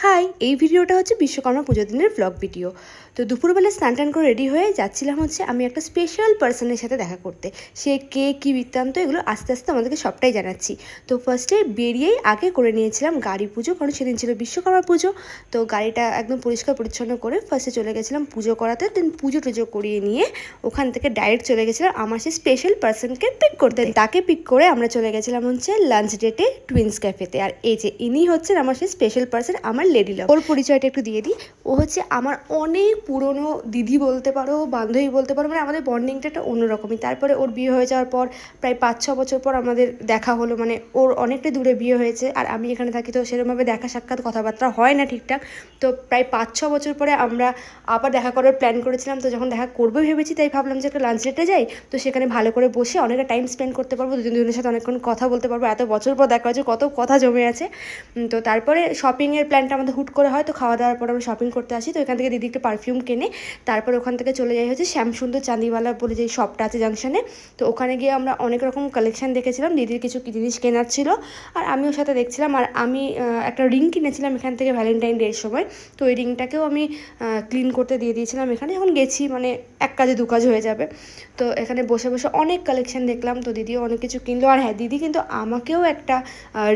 High, এই ভিডিওটা হচ্ছে বিশ্বকর্মা পুজোর দিনের ব্লগ ভিডিও। তো দুপুরবেলা স্নান টান করে রেডি হয়ে যাচ্ছিলাম হচ্ছে আমি একটা স্পেশাল পার্সনের সাথে দেখা করতে। সে কে কী বৃত্তান্ত এগুলো আস্তে আস্তে আমাদেরকে সবটাই জানাচ্ছি। তো ফার্স্টে বেরিয়েই আগে করে নিয়েছিলাম গাড়ি পুজো, কারণ সেদিন ছিল বিশ্বকর্মা পুজো। তো গাড়িটা একদম পরিষ্কার পরিচ্ছন্ন করে ফার্স্টে চলে গেছিলাম পুজো করাতে। দেন পুজো টুজো করিয়ে নিয়ে ওখান থেকে ডাইরেক্ট চলে গেছিলাম আমার সেই স্পেশাল পার্সনকে পিক করতে। তাকে পিক করে আমরা চলে গেছিলাম হচ্ছে লাঞ্চ ডেটে টুইন্স ক্যাফেতে। আর এই যে ইনি হচ্ছেন আমার সেই স্পেশাল পার্সন, আমার লেডি লাভ। ওর পরিচয়টা একটু দিয়ে দিই। ও হচ্ছে আমার অনেক পুরনো দিদি বলতে পারো, বান্ধবী বলতে পারো, মানে আমাদের বন্ডিংটা একটা অন্যরকমই। তারপরে ওর বিয়ে হয়ে যাওয়ার পর প্রায় 5-6 বছর পর আমাদের দেখা হলো, মানে ওর অনেকটা দূরে বিয়ে হয়েছে আর আমি এখানে থাকি, তো সেরকমভাবে দেখা সাক্ষাৎ কথাবার্তা হয় না ঠিকঠাক। তো প্রায় 5-6 বছর পরে আমরা আবার দেখা করার প্ল্যান করেছিলাম। তো যখন দেখা করবো ভেবেছি, তাই ভাবলাম যে একটা লাঞ্চ ডেটে যাই, তো সেখানে ভালো করে বসে অনেকটা টাইম স্পেন্ড করতে পারবো, দুজনের সাথে অনেকক্ষণ কথা বলতে পারবো। এত বছর পর দেখা হয়েছে, কত কথা জমে আছে। তো তারপরে শপিংয়ের প্ল্যানটা আমাদের হুট করে হয়। তো খাওয়া দাওয়ার পর আমরা শপিং করতে আসি। তো এখান থেকে দিদি একটু পারফিউম কেনে তারপর ওখান থেকে চলে যাই হচ্ছে শ্যামসুন্দর চাঁদিওয়ালা বলে যে শপটা আছে জাংশনে। তো ওখানে গিয়ে আমরা অনেক রকম কালেকশান দেখেছিলাম। দিদির কিছু জিনিস কেনার ছিল আর আমিও সাথে দেখছিলাম। আর আমি একটা রিং কিনেছিলাম এখান থেকে ভ্যালেন্টাইন ডের সময়। তো ওই রিংটাকেও আমি ক্লিন করতে দিয়ে দিয়েছিলাম এখানে। এখন গেছি, মানে এক কাজে দু কাজ হয়ে যাবে। তো এখানে বসে বসে অনেক কালেকশান দেখলাম। তো দিদিও অনেক কিছু কিনলো। আর হ্যাঁ, দিদি কিন্তু আমাকেও একটা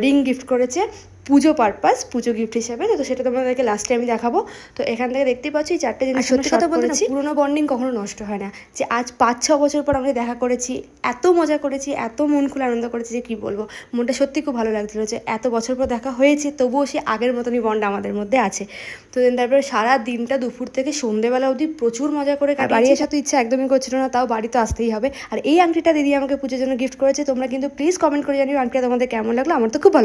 রিং গিফট করেছে পুজো পারপাস, পুজো গিফট হিসেবে। তো সেটা তোমাদেরকে লাস্টে আমি দেখাবো। তো এখান থেকে দেখতেই পাচ্ছি 4টে জিনিস। সত্যি কথা বলতে না, পুরোনো বন্ডিং কখনো নষ্ট হয় না। যে আজ 5-6 বছর পর আমরা দেখা করেছি, এত মজা করেছি, এত মন খুলে আনন্দ করেছি যে কী বলবো। মনটা সত্যি খুব ভালো লাগছিলো যে এত বছর পর দেখা হয়েছে, তবুও সে আগের মতনই বন্ড আমাদের মধ্যে আছে। তো দেন তারপরে সারা দিনটা দুপুর থেকে সন্ধ্যেবেলা অবধি প্রচুর মজা করে বাড়ি আসার তো ইচ্ছা একদমই করছিল না, তাও বাড়ি তো আসতেই হবে। আর এই আংটিটা দিদি আমাকে পুজোর জন্য গিফট করেছে। তোমরা কিন্তু প্লিজ কমেন্ট করে জানিও আংটিটা তোমাদের কেমন লাগলো। আমার তো খুব ভালো।